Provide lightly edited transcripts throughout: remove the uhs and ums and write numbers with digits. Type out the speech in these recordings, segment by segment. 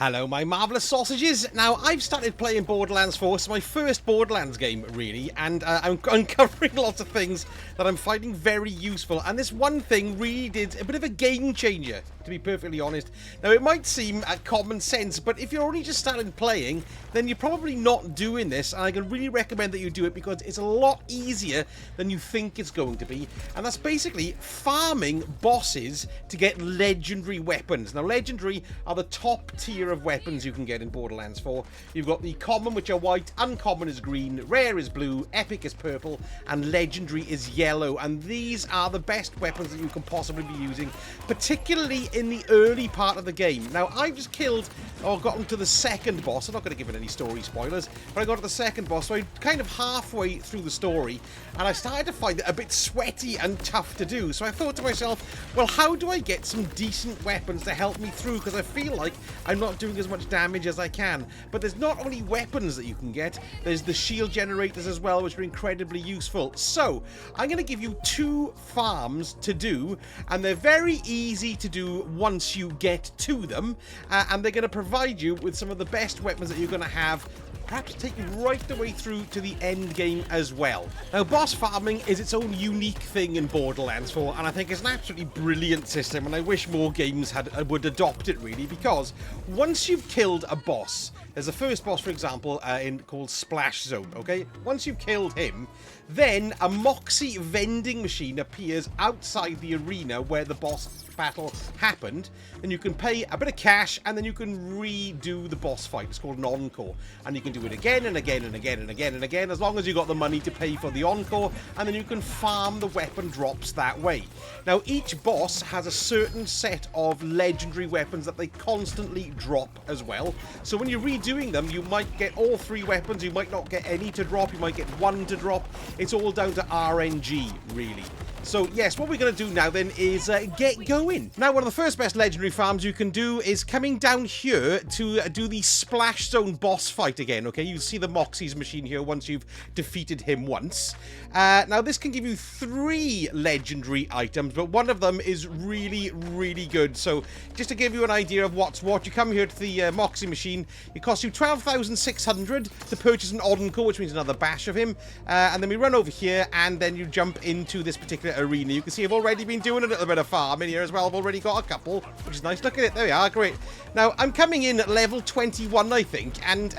Hello, my marvellous sausages. Now, I've started playing Borderlands 4. It's my first Borderlands game, really, and I'm uncovering lots of things that I'm finding very useful. And this one thing really did a bit of a game changer, to be perfectly honest. Now, it might seem common sense, but if you're only just starting playing, then you're probably not doing this. And I can really recommend that you do it because it's a lot easier than you think it's going to be. And that's basically farming bosses to get legendary weapons. Now, legendary are the top tier of weapons you can get in Borderlands 4. You've got the common, which are white, uncommon is green, rare is blue, epic is purple, and legendary is yellow. And these are the best weapons that you can possibly be using, particularly in the early part of the game. Now, I've just killed or gotten to the second boss. I'm not going to give it any story spoilers, but I got to the second boss, so I'm kind of halfway through the story, and I started to find it a bit sweaty and tough to do. So I thought to myself, well, how do I get some decent weapons to help me through? Because I feel like I'm not doing as much damage as I can. But there's not only weapons that you can get, there's the shield generators as well, which are incredibly useful. So I'm going to give you two farms to do, and they're very easy to do once you get to them, and they're going to provide you with some of the best weapons that you're going to have, perhaps take you right the way through to the end game as well. Now, boss farming is its own unique thing in Borderlands 4, and I think it's an absolutely brilliant system, and I wish more games would adopt it, really, because once you've killed a boss, there's a first boss, for example, called Splash Zone, okay? Once you've killed him, then a Moxie vending machine appears outside the arena where the boss battle happened, and you can pay a bit of cash, and then you can redo the boss fight. It's called an encore, and you can do it again and again and again and again and again, as long as you got the money to pay for the encore, and then you can farm the weapon drops that way. Now, each boss has a certain set of legendary weapons that they constantly drop as well, so when you're redoing them, you might get all three weapons, you might not get any to drop, you might get one to drop. It's all down to RNG, really. So, yes, what we're going to do now, then, is get going. Now, one of the first best legendary farms you can do is coming down here to do the Splash Zone boss fight again, okay? You see the Moxie's machine here once you've defeated him once. Now, this can give you 3 legendary items, but one of them is really, really good. So, just to give you an idea of what's what, you come here to the Moxie machine. It costs you 12,600 to purchase an encore, which means another bash of him. And then we run over here, and then you jump into this particular arena. You can see I've already been doing a little bit of farming here as well. I've already got a couple, which is nice. Look at it. There we are. Great. Now, I'm coming in at level 21, I think, and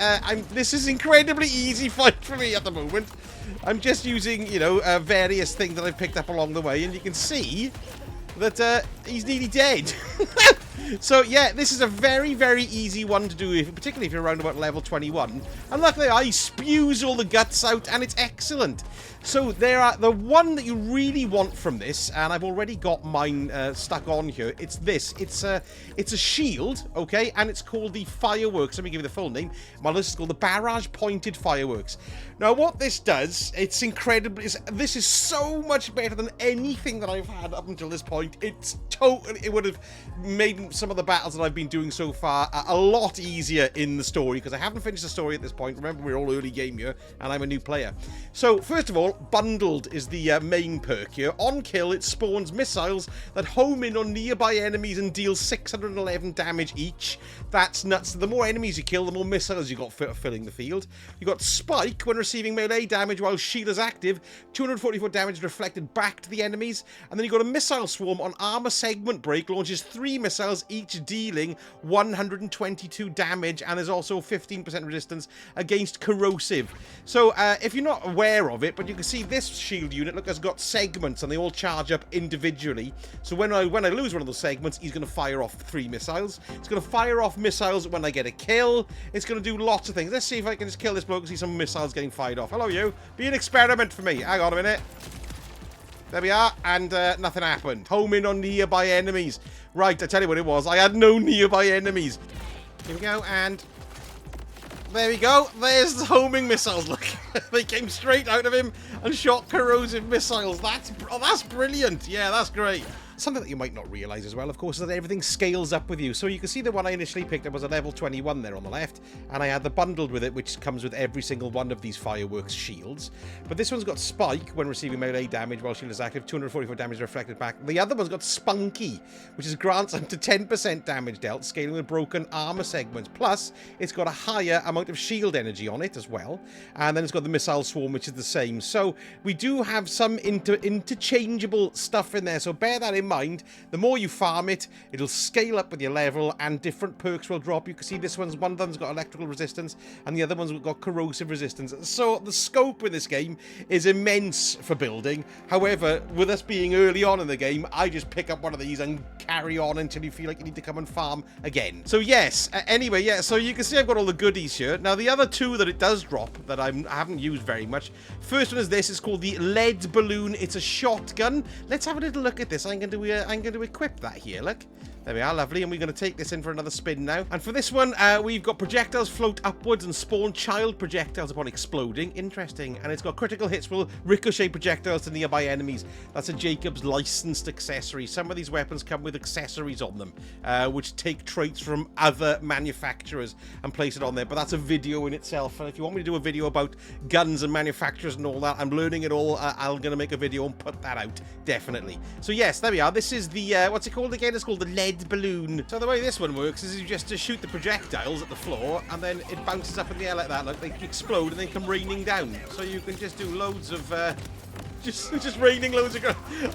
this is incredibly easy fight for me at the moment. I'm just using, you know, various things that I've picked up along the way, and you can see that he's nearly dead. So, yeah, this is a very, very easy one to do, particularly if you're around about level 21. And look there, he spews all the guts out, and it's excellent. So, the one that you really want from this, and I've already got mine stuck on here, it's this. It's a shield, okay, and it's called the Fireworks. Let me give you the full name. Well, this is called the Barrage Pointed Fireworks. Now, what this does, it's incredible. This is so much better than anything that I've had up until this point. It's totally, it would have made some of the battles that I've been doing so far a lot easier in the story, because I haven't finished the story at this point. Remember, we're all early game here, and I'm a new player. So, first of all, Bundled is the main perk here. On kill, it spawns missiles that home in on nearby enemies and deal 611 damage each. That's nuts. The more enemies you kill, the more missiles you got filling the field. You got Spike when receiving melee damage while shield is active. 244 damage reflected back to the enemies. And then you got a missile swarm on armor segment break. Launches 3 missiles, each dealing 122 damage. And there's also 15% resistance against corrosive. So if you're not aware of it, but you can see this shield unit, look, has got segments, and they all charge up individually. So when I lose one of those segments, he's going to fire off 3 missiles. It's going to fire off missiles when I get a kill. It's going to do lots of things. Let's see if I can just kill this bloke and see some missiles getting fired off. Hello, you. Be an experiment for me. Hang on a minute. There we are, and nothing happened. Home in on nearby enemies. Right, I tell you what it was. I had no nearby enemies. Here we go, and there we go. There's the homing missiles. Look, they came straight out of him and shot corrosive missiles. That's brilliant. Yeah, that's great. something that you might not realise as well, of course, is that everything scales up with you. So you can see the one I initially picked up was a level 21 there on the left, and I had the bundled with it, which comes with every single one of these fireworks shields. But this one's got Spike when receiving melee damage while shield is active, 244 damage reflected back. The other one's got Spunky, which is grants up to 10% damage dealt, scaling with broken armor segments. Plus, it's got a higher amount of shield energy on it as well. And then it's got the missile swarm, which is the same. So we do have some interchangeable stuff in there. So bear that in mind. The more you farm it, it'll scale up with your level, and different perks will drop. You can see this one of them's got electrical resistance, and the other one's got corrosive resistance. So the scope in this game is immense for building. However, with us being early on in the game, I just pick up one of these and carry on until you feel like you need to come and farm again. So yes, anyway, yeah, so you can see I've got all the goodies here. Now the other two that it does drop that I haven't used very much. First one is this. It's called the lead balloon. It's a shotgun. Let's have a little look at this. I'm going to equip that here. Look. There we are, lovely, and we're going to take this in for another spin now. And for this one, we've got projectiles float upwards and spawn child projectiles upon exploding. Interesting. And it's got critical hits will ricochet projectiles to nearby enemies. That's a Jacob's licensed accessory. Some of these weapons come with accessories on them, which take traits from other manufacturers and place it on there. But that's a video in itself. And if you want me to do a video about guns and manufacturers and all that, I'm learning it all. I'm going to make a video and put that out, definitely. So yes, there we are. This is the, what's it called again? It's called the lead balloon. So the way this one works is you just shoot the projectiles at the floor, and then it bounces up in the air like that. Like they explode and they come raining down. So you can just do loads of just raining loads of.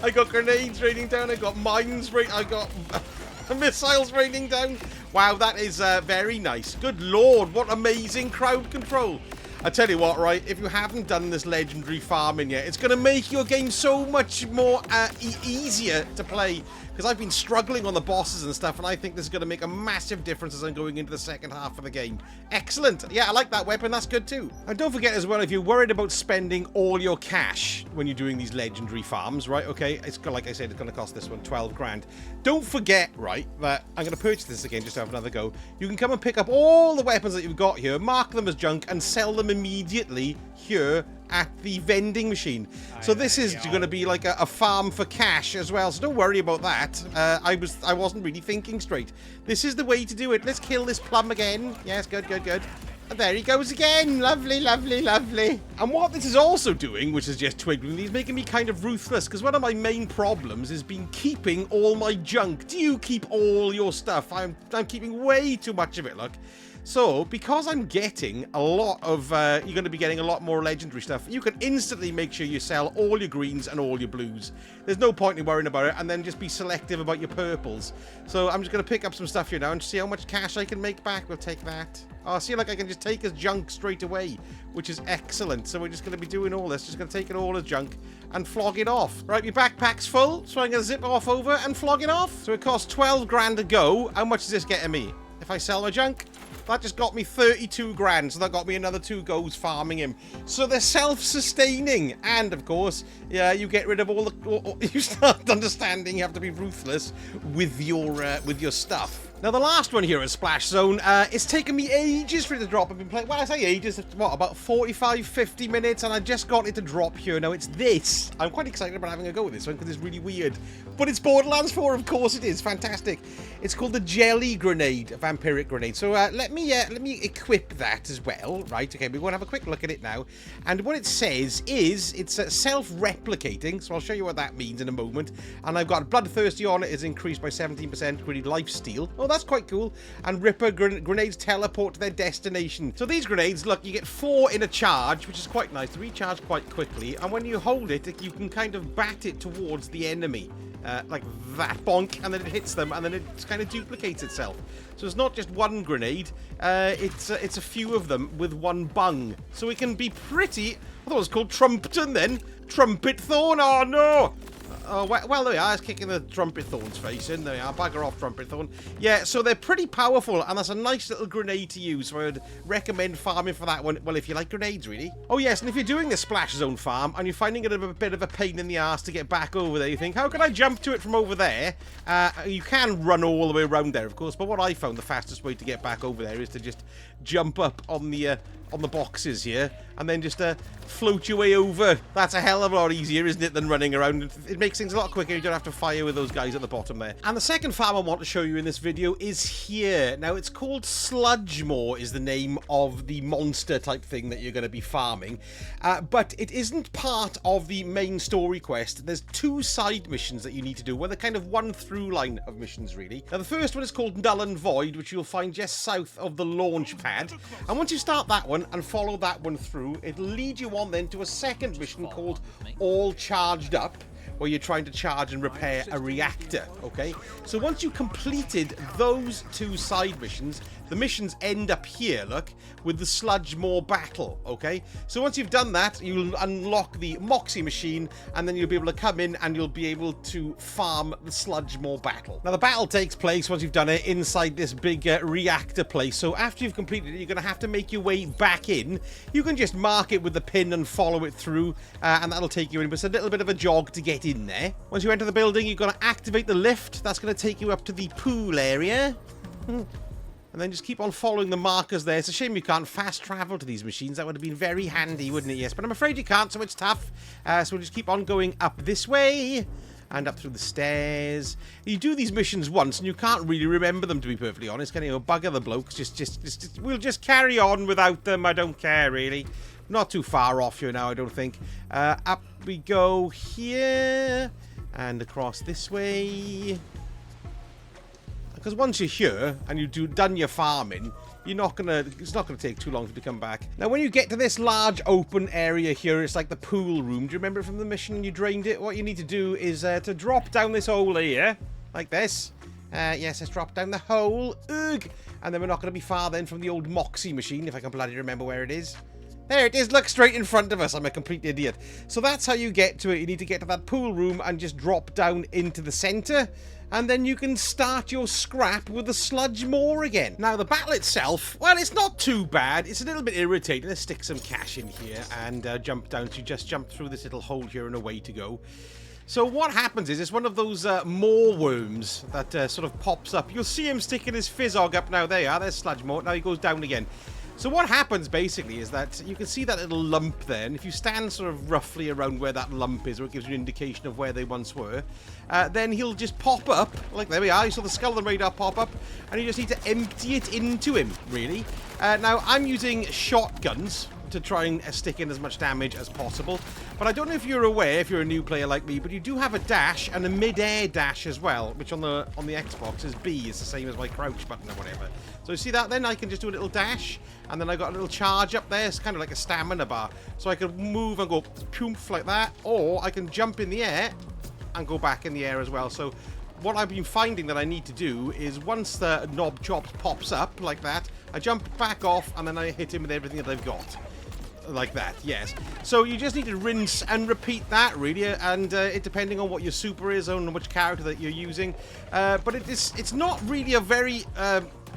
I got grenades raining down. I got mines. I got missiles raining down. Wow, that is very nice. Good lord, what amazing crowd control. I tell you what, right, if you haven't done this legendary farming yet, it's going to make your game so much more easier to play, because I've been struggling on the bosses and stuff, and I think this is going to make a massive difference as I'm going into the second half of the game. Excellent. Yeah, I like that weapon. That's good too. And don't forget as well, if you're worried about spending all your cash when you're doing these legendary farms, right, okay, it's like I said, it's going to cost this one 12 grand. Don't forget, right, that I'm going to purchase this again just to have another go. You can come and pick up all the weapons that you've got here, mark them as junk, and sell them immediately here at the vending machine. So this is going to be like a farm for cash as well, so don't worry about that. I wasn't really thinking straight. This is the way to do it. Let's kill this plum again. Yes, good. And there he goes again. Lovely. And what this is also doing, which is just twiggling, is making me kind of ruthless, because one of my main problems has been keeping all my junk. Do you keep all your stuff? I'm keeping way too much of it, look. So, because I'm getting a lot of, you're going to be getting a lot more legendary stuff, you can instantly make sure you sell all your greens and all your blues. There's no point in worrying about it, and then just be selective about your purples. So, I'm just going to pick up some stuff here now and see how much cash I can make back. We'll take that. Oh, see, like I can just take as junk straight away, which is excellent. So, we're just going to be doing all this. Just going to take it all as junk and flog it off. Right, my backpack's full, so I'm going to zip off over and flog it off. So, it costs 12 grand to go. How much is this getting me? If I sell my junk? That just got me 32 grand, so that got me another 2 goes farming him. So they're self-sustaining, and of course, yeah, you get rid of all the. You start understanding you have to be ruthless with your stuff. Now the last one here at Splash Zone, it's taken me ages for it to drop. I've been playing. Well, I say ages. What, about 45, 50 minutes, and I just got it to drop here. Now it's this. I'm quite excited about having a go with this one because it's really weird. But it's Borderlands 4, of course it is. Fantastic. It's called the Jelly Grenade, a vampiric grenade. So let me equip that as well, right? Okay, we're going to have a quick look at it now. And what it says is it's self-replicating, so I'll show you what that means in a moment. And I've got Bloodthirsty on it, is increased by 17%, grenade lifesteal. Oh, that's quite cool. And Ripper grenades teleport to their destination. So these grenades, look, you get 4 in a charge, which is quite nice. They recharge quite quickly. And when you hold it, you can kind of bat it towards the enemy. Like that, bonk, and then it hits them, and then it kind of duplicates itself. So it's not just one grenade, it's a few of them with one bung. So it can be pretty. I thought it was called Trumpeton then. Trumpet Thorn, oh no! Well, there we are. It's kicking the Trumpet Thorn's face in. There we are. Bugger off, Trumpet Thorn. Yeah, so they're pretty powerful, and that's a nice little grenade to use. So I would recommend farming for that one. Well, if you like grenades, really. Oh, yes, and if you're doing this Splash Zone farm, and you're finding it a bit of a pain in the ass to get back over there, you think, how can I jump to it from over there? You can run all the way around there, of course, but what I found the fastest way to get back over there is to just jump up on the boxes here, and then just float your way over. That's a hell of a lot easier, isn't it, than running around. In it makes things a lot quicker. You don't have to fire with those guys at the bottom there. And the second farm I want to show you in this video is here. Now, it's called Sludgemaw is the name of the monster type thing that you're going to be farming. But it isn't part of the main story quest. There's 2 side missions that you need to do. Well, they're kind of one through line of missions, really. Now, the first one is called Null and Void, which you'll find just south of the launch pad. And once you start that one and follow that one through, it'll lead you on then to a second mission called All Charged Up, where you're trying to charge and repair a reactor, okay? So once you completed those 2 side missions, the missions end up here, look, with the Sludgemaw battle, okay? So once you've done that, you'll unlock the Moxie machine, and then you'll be able to come in and you'll be able to farm the Sludgemaw battle. Now, the battle takes place, once you've done it, inside this big reactor place. So after you've completed it, you're going to have to make your way back in. You can just mark it with the pin and follow it through, and that'll take you in. But it's a little bit of a jog to get in there. Once you enter the building, you're going to activate the lift. That's going to take you up to the pool area. And then just keep on following the markers there. It's a shame you can't fast travel to these machines. That would have been very handy, wouldn't it? Yes, but I'm afraid you can't, so it's tough. So we'll just keep on going up this way and up through the stairs. You do these missions once and you can't really remember them, to be perfectly honest. Can you bugger the blokes? We'll just carry on without them. I don't care, really. Not too far off here now, I don't think. Up we go here and across this way. Because once you're here and you've done your farming, it's not gonna take too long for you to come back. Now, when you get to this large open area here, it's like the pool room. Do you remember from the mission you drained it? What you need to do is to drop down this hole here, like this. Yes, let's drop down the hole. Ugh. And then we're not going to be far then from the old Moxie machine, if I can bloody remember where it is. There it is, look, straight in front of us. I'm a complete idiot. So that's how you get to it. You need to get to that pool room and just drop down into the center. And then you can start your scrap with the Sludgemaw again. Now, the battle itself, well, it's not too bad. It's a little bit irritating. Let's stick some cash in here and jump down. So you just jump through this little hole here and away to go. So what happens is it's one of those maw worms that sort of pops up. You'll see him sticking his fizzog up now. There you are. There's Sludgemaw. Now he goes down again. So what happens basically is that you can see that little lump there, and if you stand sort of roughly around where that lump is, or it gives you an indication of where they once were, then he'll just pop up, like there we are, you saw the skull of the radar pop up, and you just need to empty it into him, really. Now, I'm using shotguns to try and stick in as much damage as possible, but I don't know if you're aware, if you're a new player like me, but you do have a dash and a mid-air dash as well, which on the Xbox is B, it's the same as my crouch button or whatever. So you see that then? I can just do a little dash, and then I got a little charge up there. It's kind of like a stamina bar. So I can move and go poof like that, or I can jump in the air and go back in the air as well. So what I've been finding that I need to do is once the knob chops pops up like that, I jump back off, and then I hit him with everything that I've got. Like that, yes. So you just need to rinse and repeat that, really, and it depending on what your super is and which character that you're using. But it's not really a very...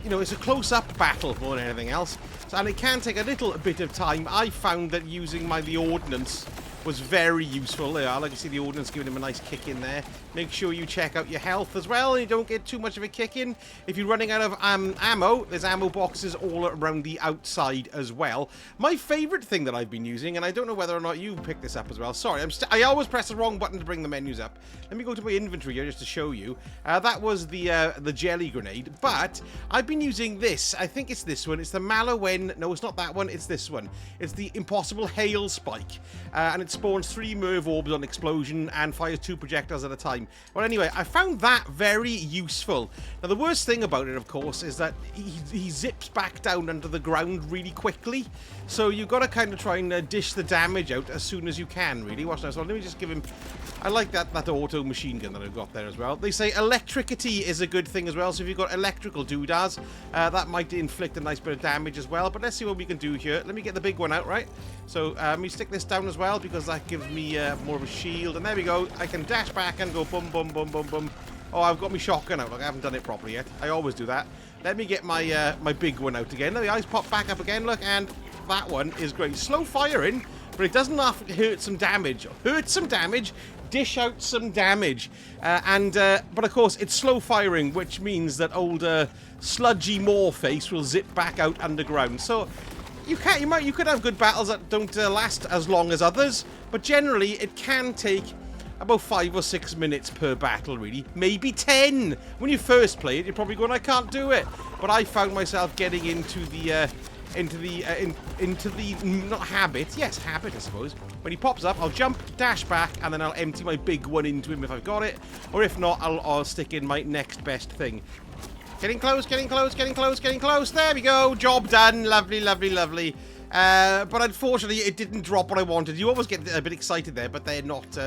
you know, it's a close-up battle more than anything else, and it can take a little bit of time. I found that using the ordnance was very useful. There, I like to see the ordnance giving him a nice kick in there. Make sure you check out your health as well, and you don't get too much of a kick in. If you're running out of ammo, there's ammo boxes all around the outside as well. My favorite thing that I've been using, and I don't know whether or not you picked this up as well. Sorry, I always press the wrong button to bring the menus up. Let me go to my inventory here just to show you. That was the jelly grenade, but I've been using this. I think it's this one. It's the Malawen. No, it's not that one. It's this one. It's the Impossible Hail Spike, and it spawns 3 Merv orbs on explosion and fires 2 projectiles at a time. Well, anyway, I found that very useful. Now, the worst thing about it, of course, is that he zips back down under the ground really quickly. So you've got to kind of try and dish the damage out as soon as you can, really. Watch now. So let me just give him... I like that auto machine gun that I've got there as well. They say electricity is a good thing as well. So if you've got electrical doodads, that might inflict a nice bit of damage as well. But let's see what we can do here. Let me get the big one out, right? So let me stick this down as well, because that gives me more of a shield. And there we go. I can dash back and go boom, boom, boom, boom, boom. Oh, I've got my shotgun out. Look, I haven't done it properly yet. I always do that. Let me get my my big one out again. There the eyes pop back up again. Look, and that one is great. Slow firing, but it doesn't have to hurt some damage. Hurt some damage. Dish out some damage, but of course it's slow firing, which means that old Sludgemaw face will zip back out underground. So you could have good battles that don't last as long as others, but generally it can take about 5 or 6 minutes per battle, really. Maybe 10. When you first play it, you're probably going, I can't do it. But I found myself getting into the not habit. Yes, habit, I suppose. When he pops up, I'll jump, dash back, and then I'll empty my big one into him if I've got it. Or if not, I'll stick in my next best thing. Getting close, getting close, getting close, getting close. There we go. Job done. Lovely, lovely, lovely. But unfortunately, it didn't drop what I wanted. You always get a bit excited there, but they're not...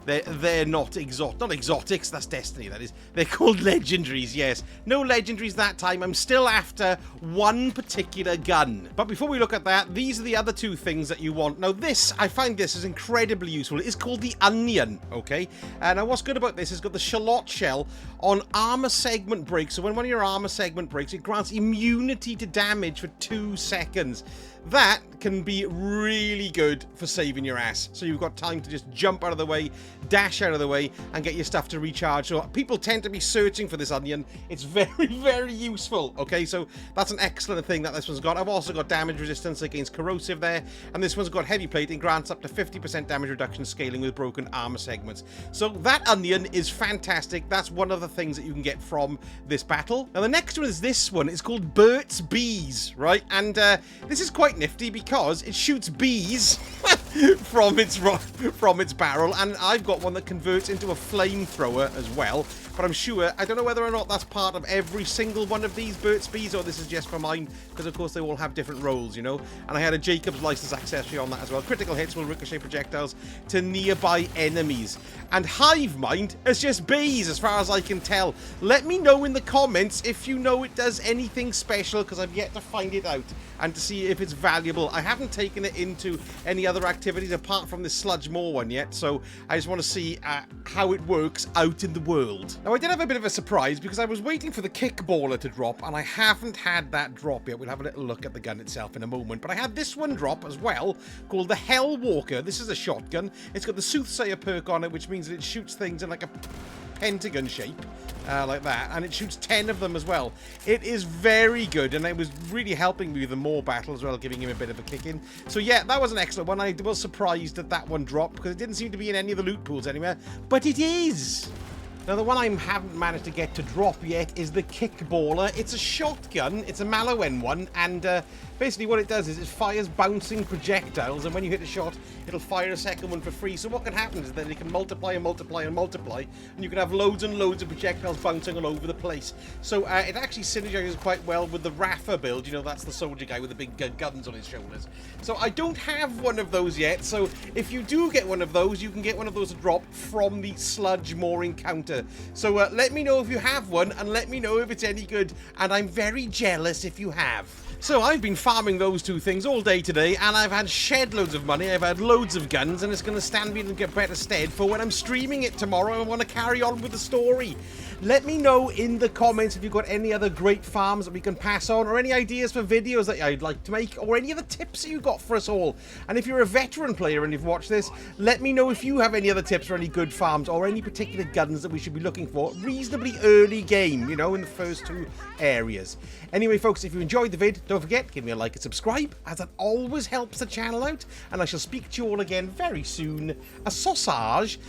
They're not exotics, that's Destiny, that is. They're called legendaries, yes. No legendaries that time. I'm still after one particular gun. But before we look at that, these are the other two things that you want. Now this, I find this is incredibly useful. It's called the onion, okay? Now what's good about this is it's got the shallot shell on armor segment breaks. So when one of your armor segment breaks, it grants immunity to damage for 2 seconds. That can be really good for saving your ass. So you've got time to just jump out of the way, dash out of the way, and get your stuff to recharge. So people tend to be searching for this onion. It's very, very useful. Okay, so that's an excellent thing that this one's got. I've also got damage resistance against corrosive there. And this one's got heavy plating, grants up to 50% damage reduction scaling with broken armor segments. So that onion is fantastic. That's one of the things that you can get from this battle. Now the next one is this one. It's called Burt's Bees, right? And this is quite nifty because it shoots bees from its barrel, and I've got one that converts into a flamethrower as well. But I'm sure, I don't know whether or not that's part of every single one of these Burt's Bees, or this is just for mine, because of course they all have different roles, you know. And I had a Jacob's license accessory on that as well. Critical hits will ricochet projectiles to nearby enemies. And Hive Mind is just bees, as far as I can tell. Let me know in the comments if you know it does anything special, because I've yet to find it out and to see if it's valuable. I haven't taken it into any other activities apart from this Sludgemaw one yet, so I just want to see how it works out in the world. Now, I did have a bit of a surprise because I was waiting for the kickballer to drop, and I haven't had that drop yet. We'll have a little look at the gun itself in a moment, but I had this one drop as well, called the Hellwalker. This is a shotgun. It's got the Soothsayer perk on it, which means that it shoots things in like a pentagon shape, like that, and it shoots 10 of them as well. It is very good, and it was really helping me with the Maw battle as well, giving him a bit of a kick in. So yeah, that was an excellent one. I was surprised that that one dropped because it didn't seem to be in any of the loot pools anywhere, but it is. Now, the one I haven't managed to get to drop yet is the Kickballer. It's a shotgun. It's a Maloen one, and basically what it does is it fires bouncing projectiles, and when you hit a shot, it'll fire a second one for free. So what can happen is that it can multiply and multiply and multiply, and you can have loads and loads of projectiles bouncing all over the place. So it actually synergizes quite well with the Raffa build. You know, that's the soldier guy with the big guns on his shoulders. So I don't have one of those yet, so if you do get one of those, you can get one of those to drop from the Sludgemaw encounter. So let me know if you have one, and let me know if it's any good, and I'm very jealous if you have. So I've been farming those two things all day today, and I've had shed loads of money, I've had loads of guns, and it's going to stand me in better stead for when I'm streaming it tomorrow and want to carry on with the story. Let me know in the comments if you've got any other great farms that we can pass on, or any ideas for videos that I'd like to make, or any other tips that you got for us all. And if you're a veteran player and you've watched this, let me know if you have any other tips for any good farms, or any particular guns that we should be looking for reasonably early game, you know, in the first 2 areas. Anyway, folks, if you enjoyed the vid, don't forget, give me a like and subscribe, as that always helps the channel out, and I shall speak to you all again very soon. A sausage.